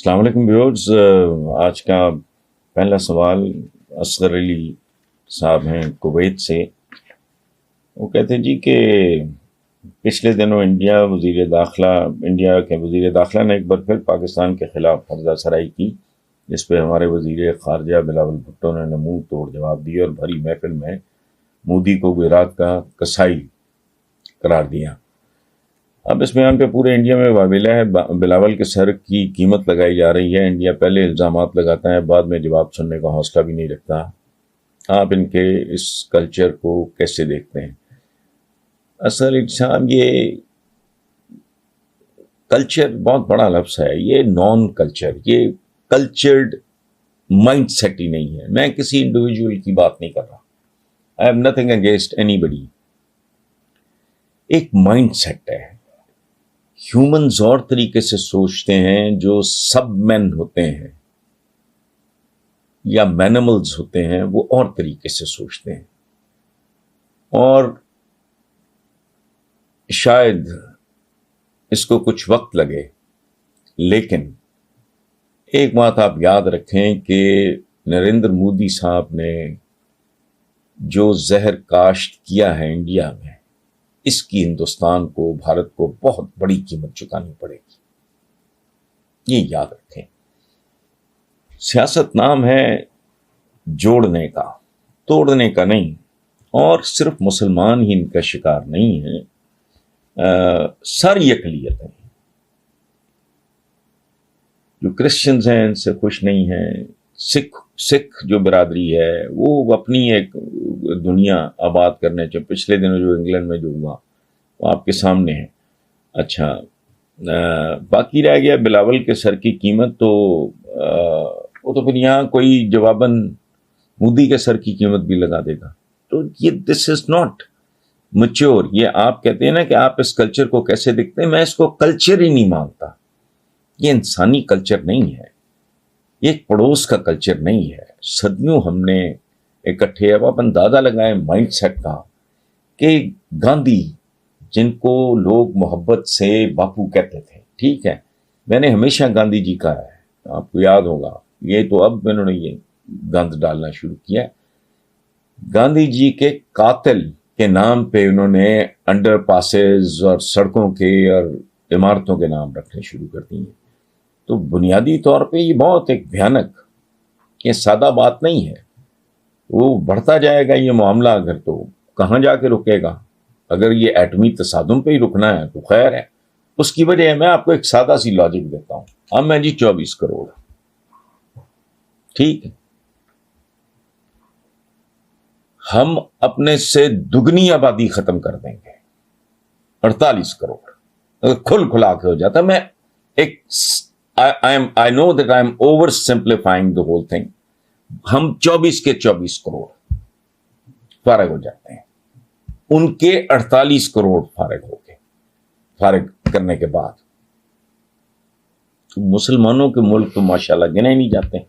अस्सलाम वालेकुम व्यूअर्स। आज का पहला सवाल असगर अली साहब हैं कुवैत से। वो कहते हैं जी कि पिछले दिनों इंडिया के वज़ीर दाखिला ने एक बार फिर पाकिस्तान के खिलाफ फर्जा सराई की, जिस पे हमारे वज़ीर ख़ारजा बिलावल भुट्टो ने मुंह तोड़ जवाब दिए और भरी महफिल में मोदी को गुजरात का कसाई करार दिया। अब इस बयान पे पूरे इंडिया में वाविला है। बिलावल के सर की कीमत लगाई जा रही है। इंडिया पहले इल्ज़ामात लगाता है, बाद में जवाब सुनने का हौसला भी नहीं रखता। आप इनके इस कल्चर को कैसे देखते हैं? असल साहब, ये कल्चर बहुत बड़ा लफ्ज़ है। ये नॉन कल्चर, ये कल्चर्ड माइंड सेट ही नहीं है। मैं किसी इंडिविजुअल की बात नहीं कर रहा। I have nothing against anybody. एक माइंड सेट है। ह्यूमंस और तरीके से सोचते हैं, जो सब मैन होते हैं या मैनिमल्स होते हैं वो और तरीके से सोचते हैं। और शायद इसको कुछ वक्त लगे, लेकिन एक बात आप याद रखें कि नरेंद्र मोदी साहब ने जो जहर काश्त किया है इंडिया में, इसकी हिंदुस्तान को, भारत को बहुत बड़ी कीमत चुकानी पड़ेगी। ये याद रखें। सियासत नाम है जोड़ने का, तोड़ने का नहीं। और सिर्फ मुसलमान ही इनका शिकार नहीं है, सारी अकलियत है। जो क्रिश्चियंस हैं इनसे खुश नहीं है। सिख जो बिरादरी है वो अपनी एक दुनिया आबाद करने चाहिए। पिछले दिनों जो इंग्लैंड में जो हुआ वो आपके सामने है। अच्छा, बाकी रह गया बिलावल के सर की कीमत। तो वो तो फिर यहाँ कोई जवाबन मोदी के सर की कीमत भी लगा देगा। तो ये दिस इज नॉट मैच्योर। ये आप कहते हैं ना कि आप इस कल्चर को कैसे देखते हैं, मैं इसको कल्चर ही नहीं मानता। ये इंसानी कल्चर नहीं है, ये एक पड़ोस का कल्चर नहीं है। सदियों हमने इकट्ठे, अब आप अंदाजा लगाएं माइंड सेट का, कि गांधी जिनको लोग मोहब्बत से बापू कहते थे, ठीक है, मैंने हमेशा गांधी जी का है, आपको याद होगा। ये तो अब इन्होंने ये गंद डालना शुरू किया। गांधी जी के कातिल के नाम पे उन्होंने अंडर पासेस और सड़कों के और इमारतों के नाम रखने शुरू कर दिए। तो बुनियादी तौर पे ये बहुत एक भयानक, ये सादा बात नहीं है। वो बढ़ता जाएगा ये मामला, अगर तो कहाँ जाके रुकेगा। अगर ये एटमी तसादुम पे ही रुकना है तो खैर है। उसकी वजह मैं आपको एक सादा सी लॉजिक देता हूं। अब मैं जी 24 करोड़, ठीक है, हम अपने से दुगनी आबादी खत्म कर देंगे, 48 करोड़ अगर खुल खुला के हो जाता। मैं एक I know that I am oversimplifying the whole thing. हम 24 के 24 करोड़ फारिग हो जाते हैं, उनके 48 करोड़ फारिग हो गए। फारिग करने के बाद तो मुसलमानों के मुल्क तो माशाल्लाह गिने ही नहीं जाते।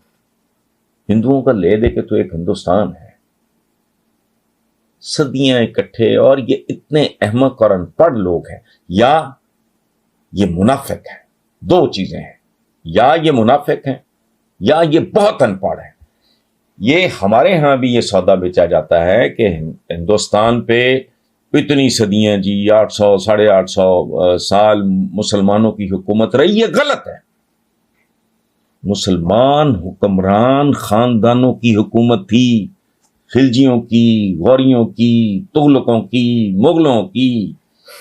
हिंदुओं का ले दे के तो एक हिंदुस्तान है, सदियां इकट्ठे। और ये इतने अहमक और अनपढ़ लोग हैं, या ये मुनाफिक है। दो चीजें हैं, या ये मुनाफिक हैं या ये बहुत अनपढ़ है। ये हमारे यहां भी ये सौदा बेचा जाता है कि हिंदुस्तान पे इतनी सदियां जी, 800 850 साल मुसलमानों की हुकूमत रही। ये गलत है। मुसलमान हुक्मरान खानदानों की हुकूमत थी, खिलजियों की, गौरियों की, तुगलकों की, मुगलों की,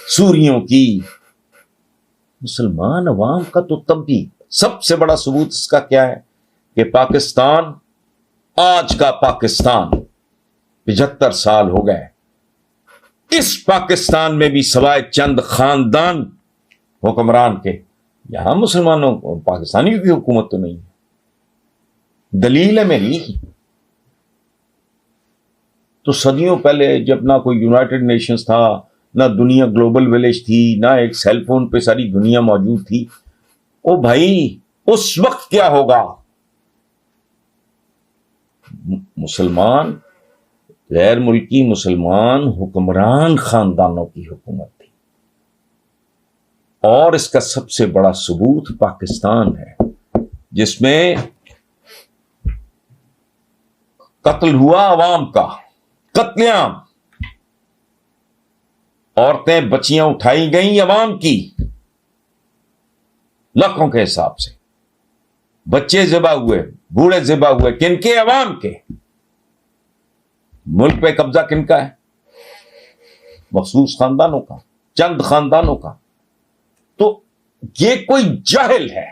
सूरियों की। मुसलमान अवाम का तो तब भी सबसे बड़ा सबूत इसका क्या है कि पाकिस्तान, आज का पाकिस्तान 75 साल हो गए। इस पाकिस्तान में भी सवाए चंद खानदान हुक्मरान के, यहां मुसलमानों पाकिस्तानियों की हुकूमत तो नहीं है। दलील है मेरी। तो सदियों पहले जब ना कोई यूनाइटेड नेशंस था, ना दुनिया ग्लोबल विलेज थी, ना एक सेलफोन पे सारी दुनिया मौजूद थी, ओ भाई उस वक्त क्या होगा? मुसलमान, गैर मुल्की मुसलमान हुक्मरान खानदानों की हुकूमत थी। और इसका सबसे बड़ा सबूत पाकिस्तान है। जिसमें कत्ल हुआ अवाम का, कत्लेआम, औरतें बच्चियां उठाई गई अवाम की लाखों के हिसाब से, बच्चे ज़िबा हुए, बूढ़े ज़िबा हुए, किनके? अवाम के। मुल्क पे कब्जा किनका है? मखसूस खानदानों का, चंद खानदानों का। तो ये कोई जाहिल है,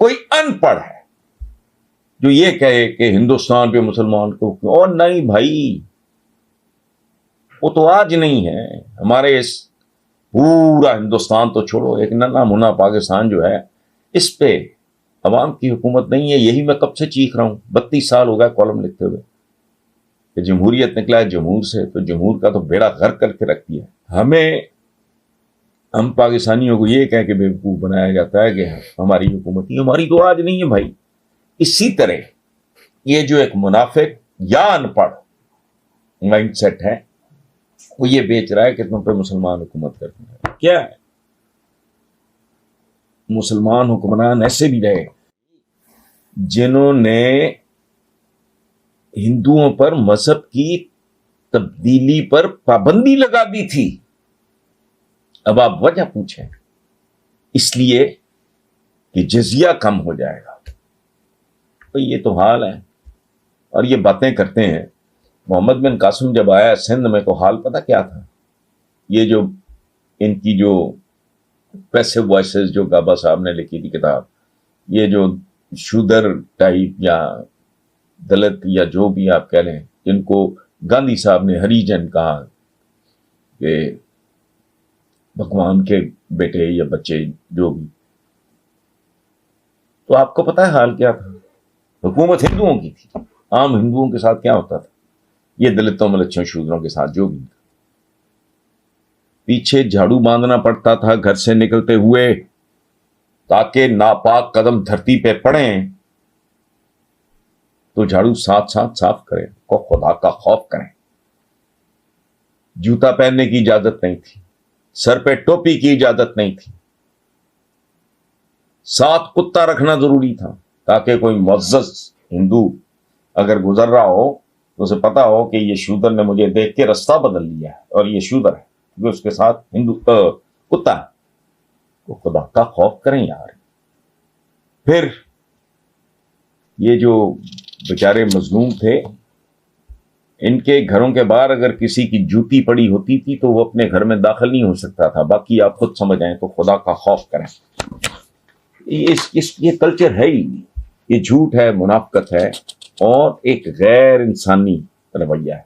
कोई अनपढ़ है जो ये कहे कि हिंदुस्तान पे मुसलमान को, और नहीं भाई, वो तो आज नहीं है। हमारे इस पूरा हिंदुस्तान तो छोड़ो, एक नन्हा मुन्ना पाकिस्तान जो है, इस पे अवाम की हुकूमत नहीं है। यही मैं कब से चीख रहा हूं, 32 साल हो गया कॉलम लिखते हुए कि जमहूरियत निकला है जमहूर से, तो जमहूर का तो बेड़ा गर्क करके रख दिया। हम पाकिस्तानियों को ये कह के बेवकूफ बनाया जाता है कि हमारी हुकूमत ही, हमारी तो आज नहीं है भाई। इसी तरह ये जो एक मुनाफिक या अनपढ़ माइंडसेट है, वो ये बेच रहा है कि तुम पे मुसलमान हुकूमत करते हैं। क्या है? मुसलमान हुक्मरान ऐसे भी रहे जिन्होंने हिंदुओं पर मजहब की तब्दीली पर पाबंदी लगा दी थी। अब आप वजह पूछें, इसलिए कि जजिया कम हो जाएगा। तो ये तो हाल है। और ये बातें करते हैं। मोहम्मद बिन कासिम जब आया सिंध में, तो हाल पता क्या था? ये जो इनकी जो पैसिव वॉइसेस जो गाबा साहब ने लिखी थी किताब, ये जो शूदर टाइप या दलित या जो भी आप कह लें, जिनको गांधी साहब ने हरिजन कहा कि भगवान के बेटे या बच्चे जो भी, तो आपको पता है हाल क्या था? हुकूमत हिंदुओं की थी। आम हिंदुओं के साथ क्या होता था? ये दलितों मलच्छों शूद्रों के साथ जो भी, पीछे झाड़ू बांधना पड़ता था घर से निकलते हुए, ताकि नापाक कदम धरती पे पड़ें तो झाड़ू साथ साथ साफ करें, को खुदा का खौफ करें। जूता पहनने की इजाजत नहीं थी, सर पे टोपी की इजाजत नहीं थी, साथ कुत्ता रखना जरूरी था, ताकि कोई मुअज़्ज़ज़ हिंदू अगर गुजर रहा हो तो उसे पता हो कि ये शूदर ने मुझे देख के रास्ता बदल लिया है और ये शूदर है, जो उसके साथ हिंदू कुत्ता है। तो खुदा का खौफ करें यार। फिर ये जो बेचारे मजलूम थे, इनके घरों के बाहर अगर किसी की जूती पड़ी होती थी तो वो अपने घर में दाखिल नहीं हो सकता था। बाकी आप खुद समझ आए, तो खुदा का खौफ करें। ये कल्चर है ही, ये झूठ है, मुनाफिकत है और एक गैर इंसानी रवैया है।